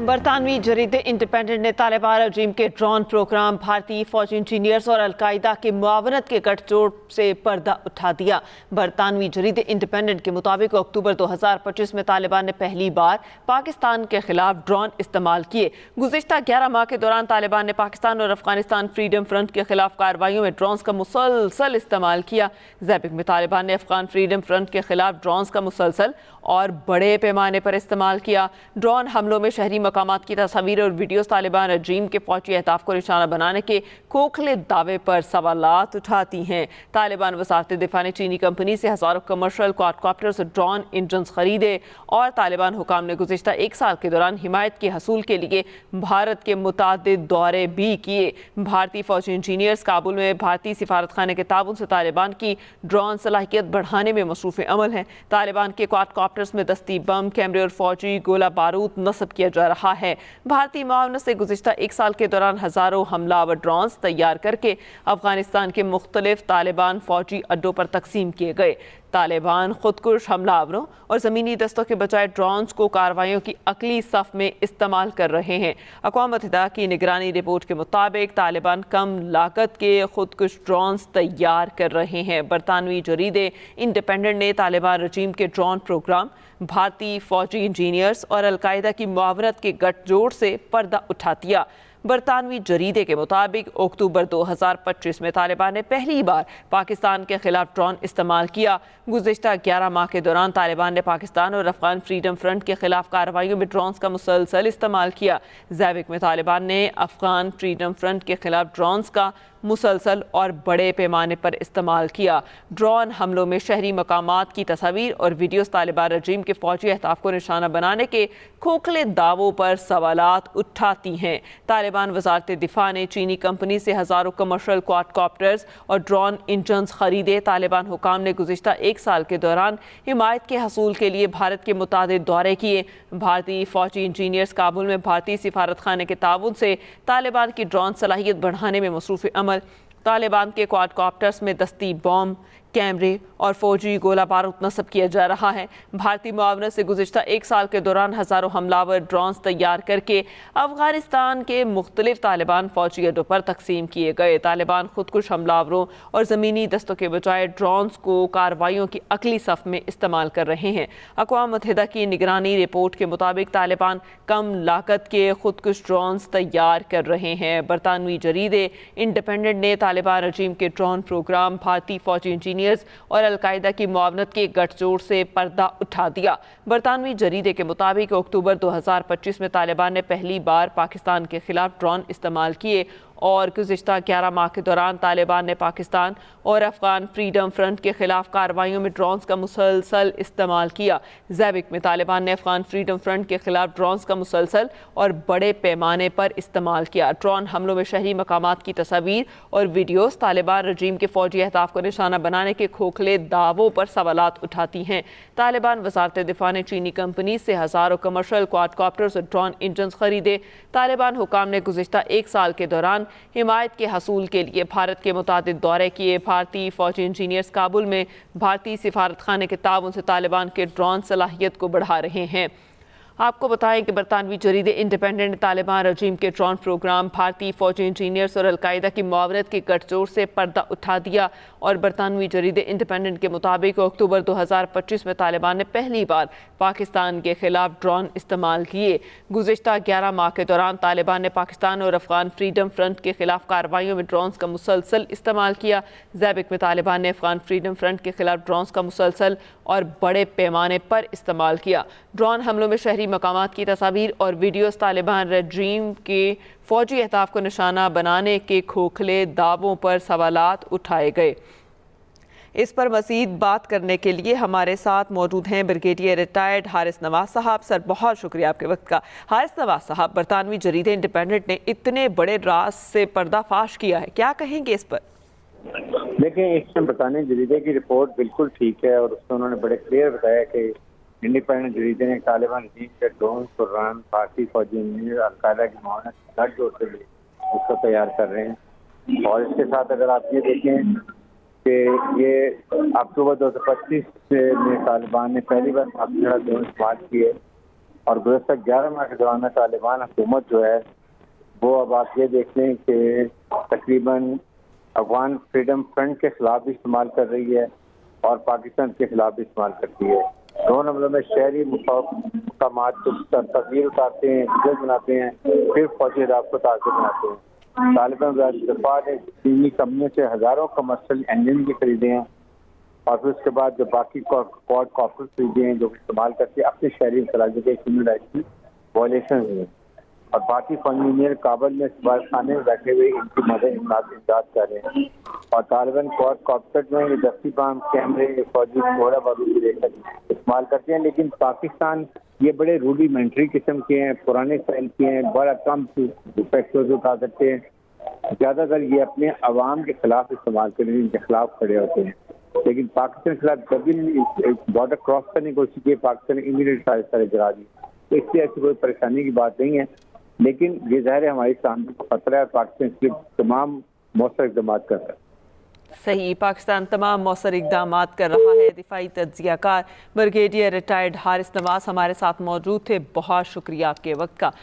برطانوی جریدے انڈیپینڈنٹ نے طالبان رجیم کے ڈرون پروگرام، بھارتی فوجی انجینئرز اور القاعدہ کی معاونت کے گٹھ جوڑ سے پردہ اٹھا دیا۔ برطانوی جریدے انڈیپینڈنٹ کے مطابق اکتوبر 2025 میں طالبان نے پہلی بار پاکستان کے خلاف ڈرون استعمال کیے۔ گزشتہ 11 ماہ کے دوران طالبان نے پاکستان اور افغانستان فریڈم فرنٹ کے خلاف کارروائیوں میں ڈرونز کا مسلسل استعمال کیا۔ زیبک میں طالبان نے افغان فریڈم فرنٹ کے خلاف ڈرونز کا مسلسل اور بڑے پیمانے پر استعمال کیا۔ ڈرون حملوں میں شہری مقامات کی تصاویر اور ویڈیوز طالبان رجیم کے فوجی اہداف کو نشانہ بنانے کے کھوکھلے دعوے پر سوالات اٹھاتی ہیں۔ طالبان وزارت دفاع نے چینی کمپنی سے ہزاروں کمرشل کوادکاپٹرز اور ڈرون انجنز خریدے، اور طالبان حکام نے گزشتہ ایک سال کے دوران حمایت کے حصول کے لیے بھارت کے متعدد دورے بھی کیے۔ بھارتی فوجی انجینئرز کابل میں بھارتی سفارت خانے کے تعاون سے طالبان کی ڈرون صلاحیت بڑھانے میں مصروف عمل ہیں۔ طالبان کے کوادکاپٹرز میں دستی بم، کیمرے اور فوجی گولہ بارود نصب کیا جا رہا ہے۔ بھارتی معاونت سے گزشتہ ایک سال کے دوران ہزاروں حملہ آور ڈرونز تیار کر کے افغانستان کے مختلف طالبان فوجی اڈوں پر تقسیم کیے گئے۔ طالبان خود کش حملہ آوروں اور زمینی دستوں کے بجائے ڈرونز کو کارروائیوں کی عقلی صف میں استعمال کر رہے ہیں۔ اقوام متحدہ کی نگرانی رپورٹ کے مطابق طالبان کم لاگت کے خود کش ڈرونز تیار کر رہے ہیں۔ برطانوی جریدے انڈیپینڈنٹ نے طالبان رجیم کے ڈرون پروگرام، بھارتی فوجی انجینئرز اور القاعدہ کی معاونت کے گٹھ جوڑ سے پردہ اٹھا دیا۔ برطانوی جریدے کے مطابق اکتوبر 2025 میں طالبان نے پہلی بار پاکستان کے خلاف ڈرون استعمال کیا۔ گزشتہ 11 ماہ کے دوران طالبان نے پاکستان اور افغان فریڈم فرنٹ کے خلاف کارروائیوں میں ڈرونز کا مسلسل استعمال کیا۔ زیبک میں طالبان نے افغان فریڈم فرنٹ کے خلاف ڈرونز کا مسلسل اور بڑے پیمانے پر استعمال کیا۔ ڈرون حملوں میں شہری مقامات کی تصاویر اور ویڈیوز طالبان رجیم کے فوجی اہداف کو نشانہ بنانے کے کھوکھلے دعووں پر سوالات اٹھاتی ہیں۔ طالبان وزارت دفاع نے چینی کمپنی سے ہزاروں کمرشل کوادکاپٹرز اور ڈرون انجنز خریدے۔ طالبان حکام نے گزشتہ ایک سال کے دوران حمایت کے حصول کے لیے بھارت کے متعدد دورے کیے۔ بھارتی فوجی انجینئرز کابل میں بھارتی سفارت خانے کے تعاون سے طالبان کی ڈرون صلاحیت بڑھانے میں مصروف عمل۔ طالبان کے کوادکاپٹرز میں دستی بم، کیمرے اور فوجی گولہ بارود نصب کیا جا رہا ہے۔ بھارتی معاونت سے گزشتہ ایک سال کے دوران ہزاروں حملہ آور ڈرونز تیار کر کے افغانستان کے مختلف طالبان فوجی اڈوں پر تقسیم کیے گئے۔ طالبان خود کش حملہ آوروں اور زمینی دستوں کے بجائے ڈرونز کو کارروائیوں کی عقلی صف میں استعمال کر رہے ہیں۔ اقوام متحدہ کی نگرانی رپورٹ کے مطابق طالبان کم لاگت کے خود کش ڈرونز تیار کر رہے ہیں۔ برطانوی جریدے انڈیپینڈنٹ نے طالبان رجیم کے ڈرون پروگرام، بھارتی فوجی انجینئرز اور القاعدہ کی معاونت کے گٹھ جوڑ سے پردہ اٹھا دیا۔ برطانوی جریدے کے مطابق اکتوبر 2025 میں طالبان نے پہلی بار پاکستان کے خلاف ڈرون استعمال کیے، اور گزشتہ 11 ماہ کے دوران طالبان نے پاکستان اور افغان فریڈم فرنٹ کے خلاف کارروائیوں میں ڈرونز کا مسلسل استعمال کیا۔ زیبک میں طالبان نے افغان فریڈم فرنٹ کے خلاف ڈرونز کا مسلسل اور بڑے پیمانے پر استعمال کیا۔ ڈرون حملوں میں شہری مقامات کی تصاویر اور ویڈیوز طالبان رجیم کے فوجی اہداف کو نشانہ بنانے کے کھوکھلے دعووں پر سوالات اٹھاتی ہیں۔ طالبان وزارت دفاع نے چینی کمپنی سے ہزاروں کمرشل کوادکاپٹرز اور ڈرون انجنز خریدے۔ طالبان حکام نے گزشتہ ایک سال کے دوران حمایت کے حصول کے لیے بھارت کے متعدد دورے کیے۔ بھارتی فوجی انجینئرز کابل میں بھارتی سفارت خانے کے تعاون سے طالبان کے ڈرون صلاحیت کو بڑھا رہے ہیں۔ آپ کو بتائیں کہ برطانوی جریدے انڈیپینڈنٹ طالبان رجیم کے ڈرون پروگرام، بھارتی فوجی انجینئرز اور القاعدہ کی معاونت کے گٹھ جوڑ سے پردہ اٹھا دیا، اور برطانوی جریدے انڈیپینڈنٹ کے مطابق اکتوبر 2025 میں طالبان نے پہلی بار پاکستان کے خلاف ڈرون استعمال کیے۔ گزشتہ 11 ماہ کے دوران طالبان نے پاکستان اور افغان فریڈم فرنٹ کے خلاف کارروائیوں میں ڈرونز کا مسلسل استعمال کیا۔ زیبک میں طالبان نے افغان فریڈم فرنٹ کے خلاف ڈرونز کا مسلسل اور بڑے پیمانے پر استعمال کیا۔ ڈرون حملوں میں شہری مقامات کی تصاویر اور ویڈیوز طالبان رجیم کے فوجی اہداف کو نشانہ بنانے کے کھوکھلے دعووں پر سوالات اٹھائے گئے۔ اس پر مزید بات کرنے کے لیے ہمارے ساتھ موجود ہیں بریگیڈیئر ریٹائرڈ حارث نواز صاحب۔ سر، بہت شکریہ آپ کے وقت کا۔ حارث نواز صاحب، برطانوی جریدے انڈیپینڈنٹ نے اتنے بڑے راز سے پردہ فاش کیا ہے، کیا کہیں گے اس پر؟ دیکھیں، اس میں برطانوی جریدے کی رپورٹ بالکل ٹھیک ہے، اور اس میں انہوں نے بڑے کلیئر بتایا کہ انڈیپینڈنٹ جریدے نے طالبان رجیم کے ڈرون پروگرام، بھارتی فوجی انجینئر، القاعدہ کی معاونت گٹھ جوڑ سے اس کو تیار کر رہے ہیں۔ اور اس کے ساتھ اگر آپ یہ دیکھیں کہ یہ اکتوبر 2025 میں طالبان نے پہلی بار اپنے ڈرون استعمال کیے، اور گزشتہ 11 ماہ کے دوران طالبان حکومت جو ہے وہ اب آپ یہ دیکھ لیں کہ تقریباً افغان فریڈم فرنٹ کے خلاف بھی استعمال کر رہی ہے اور پاکستان کے خلاف بھی استعمال کرتی ہے. دونوں عملوں میں شہری مقامات کو تصویر اتارتے ہیں، ویڈیو بناتے ہیں، پھر فوجی اداروں کو تاثر بناتے ہیں. طالبان وزارت دفاع نے چینی کمپنیوں سے ہزاروں کمرشل انجن بھی خریدے ہیں اور پھر اس کے بعد جو باقی کوڈ کاپٹر خریدے ہیں جو استعمال کرتے ہیں اپنے شہری خلاجوں کے ہیومن رائٹس کی وائلیشن ہوئے. اور باقی فوجی انجینئر کابل میں سفارت خانے میں بیٹھے ہوئے ان کی امداد کر رہے ہیں. اور طالبان کوڈ کاپٹر میں یہ دستی بام کیمرے فوجی گھوڑا بارود لے کر استعمال کرتے ہیں، لیکن پاکستان یہ بڑے روڈیمنٹری قسم کے ہیں، پرانے اسٹائل کے ہیں، بڑا کم پیسوں سے اٹھا سکتے ہیں. زیادہ تر یہ اپنے عوام کے خلاف استعمال کریں، ان کے خلاف کھڑے ہوتے ہیں. لیکن پاکستان کے خلاف جب بھی بارڈر کراس کرنے کی کوشش کی پاکستان نے امیڈیٹ سارے گرا دی. تو اس سے ایسی کوئی پریشانی کی بات نہیں ہے، لیکن یہ ظاہر ہے ہماری سامنے کو خطرہ ہے. پاکستان اس کے تمام مؤثر اقدامات کر رہا ہے. صحیح، پاکستان تمام مؤثر اقدامات کر رہا ہے. دفاعی تجزیہ کار بریگیڈیئر ریٹائرڈ حارث نواز ہمارے ساتھ موجود تھے. بہت شکریہ آپ کے وقت کا.